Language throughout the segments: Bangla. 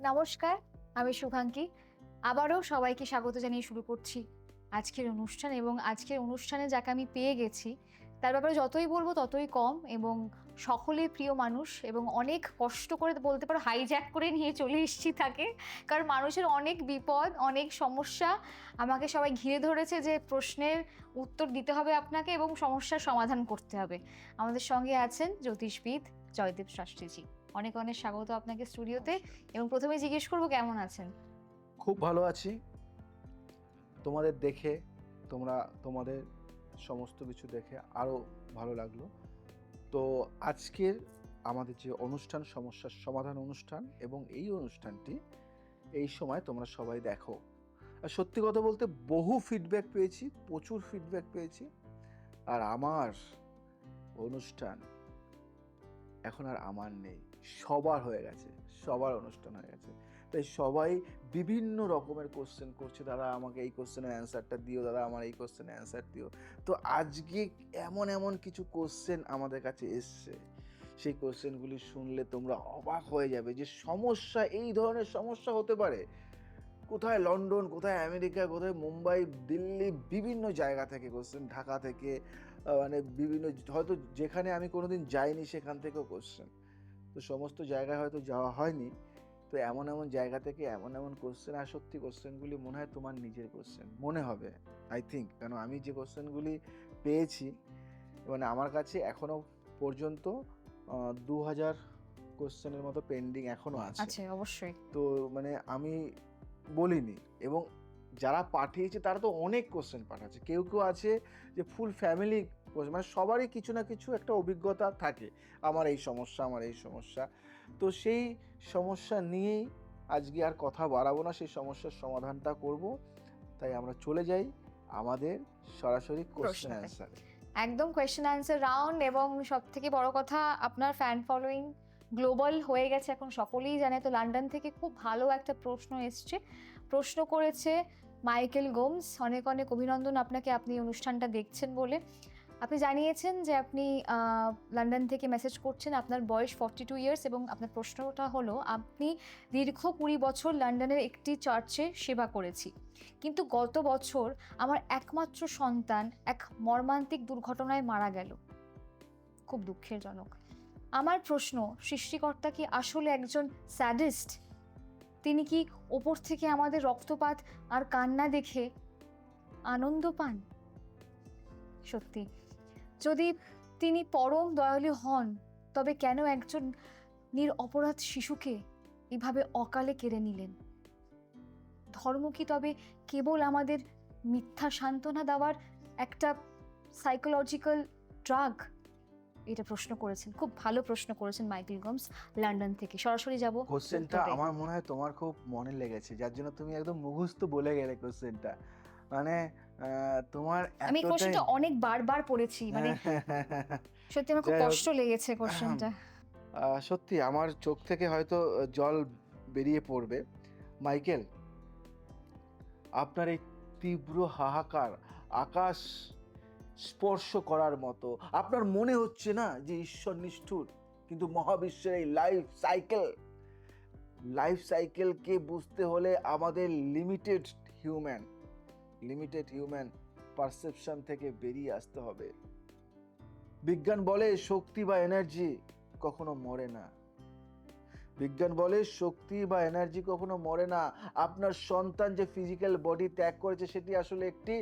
নমস্কার, আমি শুভাঙ্কি। আবারও সবাইকে স্বাগত জানিয়ে শুরু করছি আজকের অনুষ্ঠান। এবং আজকের অনুষ্ঠানে যাকে আমি পেয়ে গেছি তার ব্যাপারে যতই বলবো ততই কম, এবং সকলের প্রিয় মানুষ, এবং অনেক কষ্ট করে বলতে পারো হাইজ্যাক করে নিয়ে চলে এসেছি তাকে। কারণ মানুষের অনেক বিপদ, অনেক সমস্যা, আমাকে সবাই ঘিরে ধরেছে যে প্রশ্নের উত্তর দিতে হবে আপনাকে এবং সমস্যার সমাধান করতে হবে। আমাদের সঙ্গে আছেন জ্যোতিষবিদ জয়দেব শাস্ত্রীজি। অনেক অনেক স্বাগত আপনাকে স্টুডিওতে। এবং প্রথমে জিজ্ঞেস করবো কেমন আছেন? খুব ভালো আছি। তোমাদের দেখে, তোমাদের সমস্ত কিছু দেখে আরো ভালো লাগলো। তো আজকের আমাদের যে অনুষ্ঠান, সমস্যার সমাধান অনুষ্ঠান, এবং এই অনুষ্ঠানটি এই সময় তোমরা সবাই দেখো। আর সত্যি কথা বলতে বহু ফিডব্যাক পেয়েছি, প্রচুর ফিডব্যাক পেয়েছি। আর আমার অনুষ্ঠান এখন আর আমার নেই, সবার হয়ে গেছে, সবার অনুষ্ঠান হয়ে গেছে। তাই সবাই বিভিন্ন রকমের কোশ্চেন করছে, দাদা আমাকে এই কোশ্চেনের অ্যান্সারটা দিও, দাদা আমার এই কোশ্চেনের অ্যান্সার দিও। তো আজকে এমন এমন কিছু কোশ্চেন আমাদের কাছে এসছে, সেই কোশ্চেনগুলি শুনলে তোমরা অবাক হয়ে যাবে যে সমস্যা, এই ধরনের সমস্যা হতে পারে কোথায় লন্ডন, কোথায় আমেরিকা, কোথায় মুম্বাই, দিল্লি, বিভিন্ন জায়গা থেকে কোশ্চেন, ঢাকা থেকে, মানে বিভিন্ন, হয়তো যেখানে আমি কোনোদিন যাইনি সেখান থেকেও কোশ্চেন। তো সমস্ত জায়গায় হয়তো যাওয়া হয়নি, তো এমন এমন জায়গা থেকে এমন এমন কোশ্চেন। আর সত্যি কোশ্চেনগুলি মনে হয় তোমার নিজের কোশ্চেন মনে হবে, আই থিঙ্ক। কারণ আমি যে কোশ্চেনগুলি পেয়েছি, মানে আমার কাছে এখনো পর্যন্ত 2000 কোশ্চেনের মতো পেন্ডিং এখনো আছে। আচ্ছা, অবশ্যই। তো মানে আমি বলিনি, এবং যারা পাঠিয়েছে তারা তো অনেক কোশ্চেন পাঠাচ্ছে। কেউ কেউ আছে যে ফুল ফ্যামিলি, মানে সবারই কিছু না কিছু একটা অভিজ্ঞতা থাকে, আমার এই সমস্যা, আমার এই সমস্যা। তো সেই সমস্যা নিয়েই আজকে আর কথা বাড়াবো না, সেই সমস্যার সমাধানটা করব। তাই আমরা চলে যাই আমাদের সরাসরি কোশ্চেন প্রশ্নতে অ্যান্সারে। একদম কোয়েশ্চেন অ্যান্সার রাউন্ড। এবং সব থেকে বড় কথা, আপনার ফ্যান ফলোয়িং গ্লোবাল হয়ে গেছে, এখন সকলেই জানে। তো লন্ডন থেকে খুব ভালো একটা প্রশ্ন এসছে, প্রশ্ন করেছে মাইকেল গোমস। অনেক অনেক অভিনন্দন আপনাকে, আপনি অনুষ্ঠানটা দেখছেন বলে। আপনি জানিয়েছেন যে আপনি লন্ডন থেকে মেসেজ করছেন, আপনার বয়স 42 ইয়ার্স, এবং আপনার প্রশ্নটা হলো, আপনি দীর্ঘ 20 বছর লন্ডনের একটি চার্চে সেবা করেছি, কিন্তু গত বছর আমার একমাত্র সন্তান এক মর্মান্তিক দুর্ঘটনায় মারা গেল। খুব দুঃখের জনক। আমার প্রশ্ন, সৃষ্টিকর্তা কি আসলে একজন স্যাডিস্ট? তিনি কি ওপর থেকে আমাদের রক্তপাত আর কান্না দেখে আনন্দ পান? সত্যি, যদি তিনি পরম দয়ালু হন, তবে কেন একজন নিরপরাধ শিশুকে এভাবে অকালে কেড়ে নিলেন? ধর্ম কি তবে কেবল আমাদের মিথ্যা সান্ত্বনা দেওয়ার একটা সাইকোলজিক্যাল ড্রাগ? এটা প্রশ্ন করেছেন, খুব ভালো প্রশ্ন করেছেন মাইকেল গোমস লন্ডন থেকে। সরাসরি যাব কোশ্চেনটা আমার মনে হয় তোমার খুব মনে লেগেছে, যার জন্য তুমি একদম মুখস্থ বলে গেলে কোশ্চেনটা। মানে তোমার আমি এতটাই কোশ্চেনটা অনেক বারবার পড়েছি, মানে সত্যি আমার খুব যাই হোক, কষ্ট লেগেছে কোশ্চেনটা। সত্যি আমার চোখ থেকে হয়তো জল বেরিয়ে পড়বে। মাইকেল, আপনার এই তীব্র হাহাকার আকাশ স্পর্শ করার মতো। আপনার মনে হচ্ছে না যে ঈশ্বর নিষ্ঠুর, কিন্তু মহাবিশ্বের এই লাইফ সাইকেলকে বুঝতে হলে আমাদের লিমিটেড হিউম্যান পারসেপশন থেকে বেরিয়ে আসতে হবে। বিজ্ঞান বলে শক্তি বা এনার্জি কখনো মরে না, বিজ্ঞান বলে শক্তি বা এনার্জি কখনো মরে না। আপনার সন্তান যে ফিজিক্যাল বডি ত্যাগ করেছে, সেটি আসলে একটি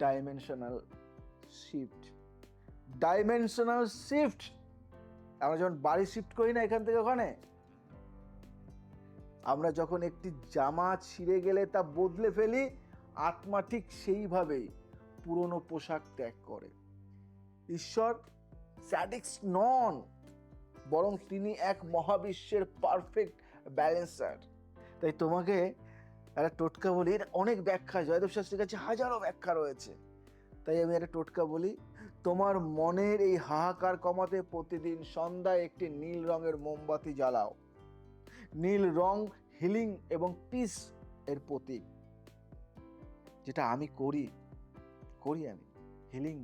ডাইমেনশনাল শিফট। আমরা যখন বাড়ি শিফট করি না এখান থেকে ওখানে, আমরা যখন একটি জামা ছিঁড়ে গেলে তা বদলে ফেলি, আত্মা ঠিক সেইভাবেই পুরনো পোশাক ত্যাগ করে। ঈশ্বর স্যাডিস্ট নন, বরং তিনি এক মহাবিশ্বের পারফেক্ট ব্যালেন্সার। তাই তোমাকে একটা টোটকা বলি, এর অনেক ব্যাখ্যা, জয়দেব শাস্ত্রীর কাছে হাজারো ব্যাখ্যা রয়েছে। তাই আমি একটা টোটকা বলি, তোমার মনের এই হাহাকার কমাতে প্রতিদিন সন্ধ্যায় একটি নীল রঙের মোমবাতি জ্বালাও। নীল রং হিলিং এবং পিস এর প্রতীক। যেটা আমি করি আমি হিলিং।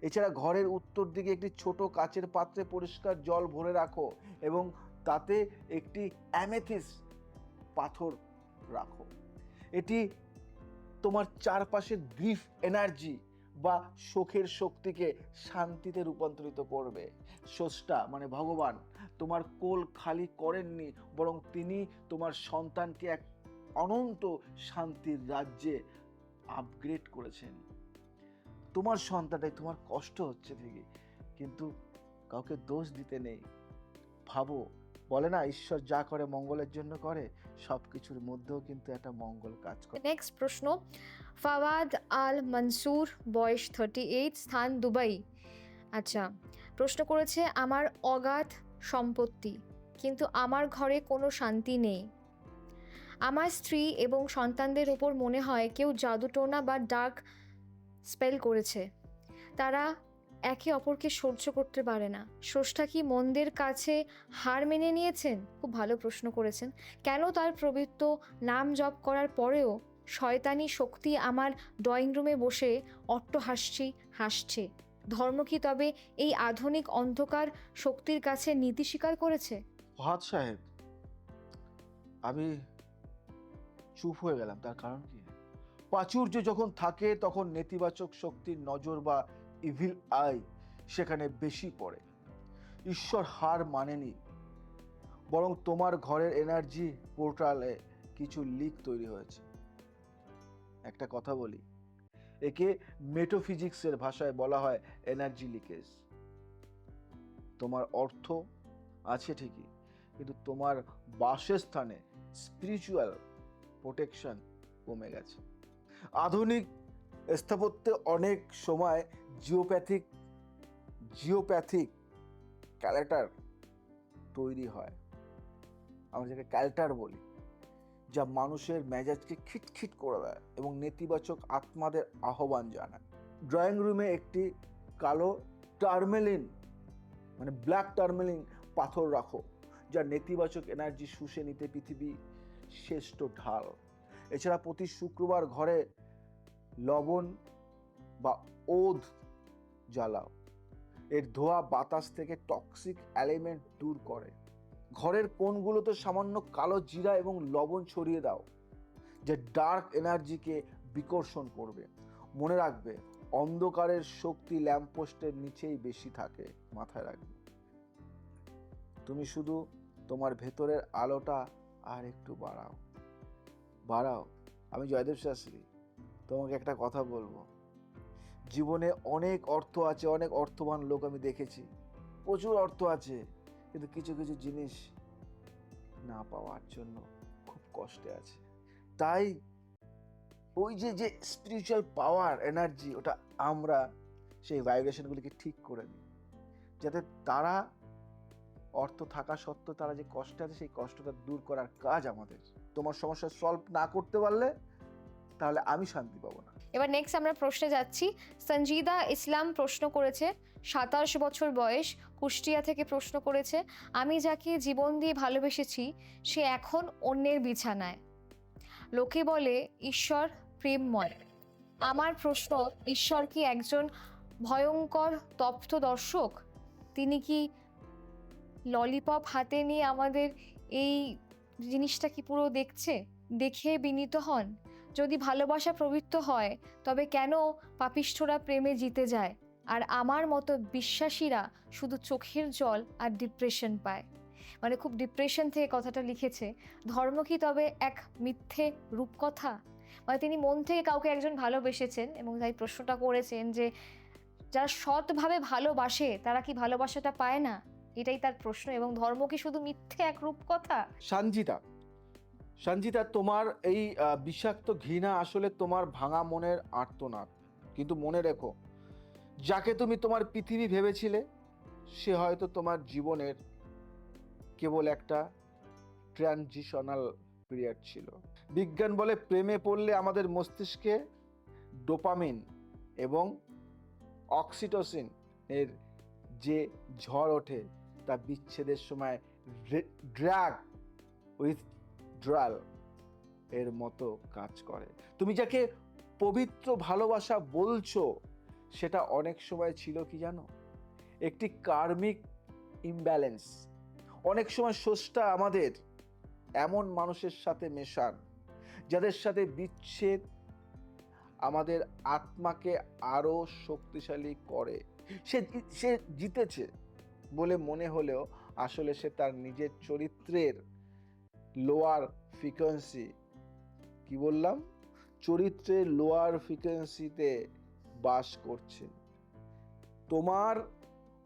এছাড়া ঘরের উত্তর দিকে একটি ছোট কাচের পাত্রে পরিষ্কার জল ভরে রাখো, এবং তাতে একটি অ্যামেথিস পাথর রাখো। এটি তোমার চারপাশের গ্রিফ এনার্জি বা শোকের শক্তিকে শান্তিতে রূপান্তরিত করবে। স্রষ্টা মানে ভগবান তোমার কোল খালি করেননি, বরং তিনি তোমার সন্তানকে এক অনন্ত শান্তির রাজ্যে আপগ্রেড করেছেন। তোমার সন্তানটাই, তোমার কষ্ট হচ্ছে ঠিকই, কিন্তু কাউকে দোষ দিতে নেই। ভাবো, বলে না ঈশ্বর যা করে মঙ্গলের জন্য করে, সবকিছুর মধ্যেও কিন্তু একটা মঙ্গল কাজ করে। নেক্সট প্রশ্ন, ফাওয়াদ আল মনসুর, বয়স 38, স্থান দুবাই। আচ্ছা, প্রশ্ন করেছে, আমার অগাধ সম্পত্তি, কিন্তু আমার ঘরে কোনো শান্তি নেই। আমার স্ত্রী এবং সন্তানদের ওপর মনে হয় কেউ জাদুটোনা বা ডার্ক স্পেল করেছে। তারা একে অপরকে সহ্য করতে পারে না। স্রষ্টা কি মন্দের কাছে হার মেনে নিয়েছেন? খুব ভালো প্রশ্ন করেছেন। কেন তার পবিত্র নাম জপ করার পরেও শয়তানি শক্তি আমার ড্রয়িং রুমে বসে হাসছে? ধর্ম কি তবে এই আধুনিক অন্ধকার শক্তির কাছে নীতি স্বীকার করেছে? ফাহাদ সাহেব, আমি চুপ হয়ে গেলাম, তার কারণ কি? প্রাচুর্য যখন থাকে তখন নেতিবাচক শক্তির নজর বা ইভিল আই সেখানে বেশি পড়ে। ঈশ্বর হার মানেনি, বরং তোমার ঘরের এনার্জি পোর্টালে কিছু লিক তৈরি হয়েছে। একটা কথা বলি, একে মেটাফিজিক্সের ভাষায় বলা হয় এনার্জি লিকেজ। তোমার অর্থ আছে ঠিকই, কিন্তু তোমার বাসস্থানে স্পিরিচুয়াল প্রোটেকশন কমে গেছে। আধুনিক স্থাপত্যে অনেক সময় জিওপ্যাথিক ক্যালেটার তৈরি হয়, আমরা যাকে ক্যালটার বলি, যা মানুষের মেজাজকে খিটখিট করে দেয় এবং নেতিবাচক আত্মাদের আহ্বান জানায়। ড্রয়িং রুমে একটি কালো টার্মেলিন মানে ব্ল্যাক টার্মেলিন পাথর রাখো, যা নেতিবাচক এনার্জি শুষে নিতে পৃথিবীর শ্রেষ্ঠ ঢাল। এছাড়া প্রতি শুক্রবার ঘরে লবণ বা ওধ জ্বালাও। এর ধোঁয়া বাতাস থেকে টক্সিক এলিমেন্ট দূর করে। ঘরের কোণগুলোতে সামান্য কালো জিরা এবং লবণ ছড়িয়ে দাও, যা ডার্ক এনার্জিকে বিকর্ষণ করবে। মনে রাখবে, অন্ধকারের শক্তি ল্যাম্পপোস্টের নিচেই বেশি থাকে, মাথায় রাখবে। তুমি শুধু তোমার ভেতরের আলোটা আর একটু বাড়াও। আমি জয়দেব শাস্ত্রী, তোমাকে একটা কথা বলবো। জীবনে অনেক অর্থ আছে, অনেক অর্থবান লোক আমি দেখেছি, প্রচুর অর্থ আছে, কিন্তু কিছু কিছু জিনিস না পাওয়ার জন্য খুব কষ্টে আছে। তাই ওই যে স্পিরিচুয়াল পাওয়ার এনার্জি, ওটা আমরা সেই ভাইব্রেশনগুলিকে ঠিক করে নিই, যাতে তারা অর্থ থাকা সত্ত্বেও তারা যে কষ্টে আছে সেই কষ্টটা দূর করার কাজ আমাদের। তোমার সমস্যা সলভ না করতে পারলে তাহলে আমি শান্তি পাবো না। এবার নেক্সট আমরা প্রশ্নে যাচ্ছি। সঞ্জিদা ইসলাম প্রশ্ন করেছে, 27 বছর বয়স, কুষ্টিয়া থেকে প্রশ্ন করেছে, আমি যাকে জীবন দিয়ে ভালোবেসেছি সে এখন অন্যের বিছানায়। লোকে বলে ঈশ্বর প্রেমময়। আমার প্রশ্ন, ঈশ্বর কি একজন ভয়ঙ্কর তপ্ত দর্শক? তিনি কি ললিপপ হাতে নিয়ে আমাদের এই জিনিসটা কি পুরো দেখে বিনীত হন? যদি ভালোবাসা পবিত্র হয়, তবে কেন পাপিষ্ঠরা প্রেমে জিতে যায় আর আমার মতো বিশ্বাসীরা শুধু চোখের জল আর ডিপ্রেশন পায়? মানে খুব ডিপ্রেশন থেকে কথাটা লিখেছে। ধর্ম কি তবে এক মিথ্যে রূপকথা? মানে তিনি মন থেকে কাউকে একজন ভালোবেসেছেন এবং তাই প্রশ্নটা করেছেন যে যারা সৎভাবে ভালোবাসে তারা কি ভালোবাসাটা পায় না? এটাই তার প্রশ্ন। এবং ধর্ম কি শুধু মিথ্যে এক রূপকথা? সঞ্জিতা, তোমার এই বিষাক্ত ঘৃণা আসলে তোমার ভাঙা মনের আর্তনাদ। কিন্তু মনে রেখো, যাকে তুমি তোমার পৃথিবী ভেবেছিলে সে হয়তো তোমার জীবনের কেবল একটা ট্রানজিশনাল পিরিয়ড ছিল। বিজ্ঞান বলে প্রেমে পড়লে আমাদের মস্তিষ্কে ডোপামিন এবং অক্সিটোসিন এর যে ঝড় ওঠে তা বিচ্ছেদের সময় ড্রাগ উইথড্রয়াল এর মতো কাজ করে। তুমি যাকে পবিত্র ভালোবাসা বলছো সেটা অনেক সময় ছিল কি জানো, একটি কার্মিক ইমব্যালেন্স। অনেক সময় স্রষ্টা আমাদের এমন মানুষের সাথে মেশান যাদের সাথে বিচ্ছেদ আমাদের আত্মাকে আরো শক্তিশালী করে। সে সে জিতেছে বলে মনে হলেও আসলে সে তার নিজের চরিত্রের লোয়ার ফ্রিকোয়েন্সি, কি বললাম, চরিত্রের লোয়ার ফ্রিকোয়েন্সিতে বাস করছে। তোমার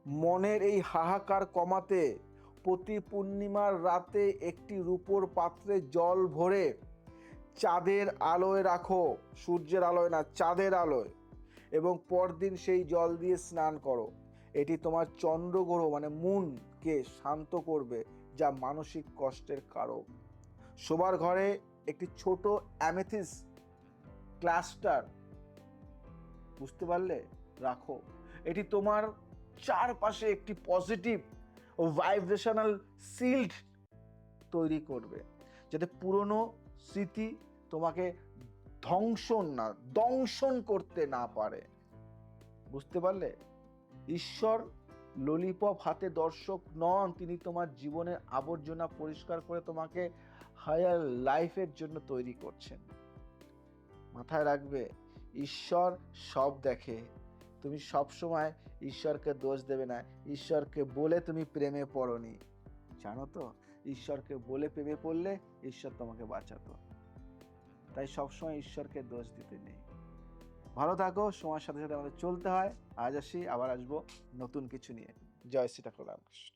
মনের এই হাহাকার কমাতে প্রতি পূর্ণিমার রাতে একটি রূপোর পাত্রে জল ভরে চাঁদের আলোয় রাখো, সূর্যের আলোয় না, চাঁদের আলোয়, এবং পরদিন সেই জল দিয়ে স্নান করো। এটি তোমার চন্দ্রগ্রহ মানে মুনকে শান্ত করবে, যা মানসিক কষ্টের কারক। শোবার ঘরে একটি ছোট অ্যামেথিস ক্লাস্টার, বুঝতে পারলে, রাখো। এটি তোমার চারপাশে একটি পজিটিভ ও ভাইব্রেশনাল শিল্ড তৈরি করবে, যাতে পুরনো স্মৃতি তোমাকে দংশন করতে না পারে। বুঝতে পারলে? ঈশ্বর ললিপপ হাতে দর্শক নন, তিনি তোমার জীবনের আবর্জনা পরিষ্কার করে তোমাকে হায়ার লাইফের জন্য তৈরি করছেন। মাথায় রাখবে, ঈশ্বর সব দেখে। তুমি সব সময় ঈশ্বরকে দোষ দেবে না। ঈশ্বরকে বলে তুমি প্রেমে পড়নি, জানো তো, ঈশ্বরকে বলে প্রেমে পড়লে ঈশ্বর তোমাকে বাঁচাতো। তাই সবসময় ঈশ্বরকে দোষ দিতে নেই। ভালো থাকো, সময়ের সাথে সাথে আমাদের চলতে হয়। আজ আসি, আবার আসবো নতুন কিছু নিয়ে। জয় শ্রী ঠাকুর রামকৃষ্ণ।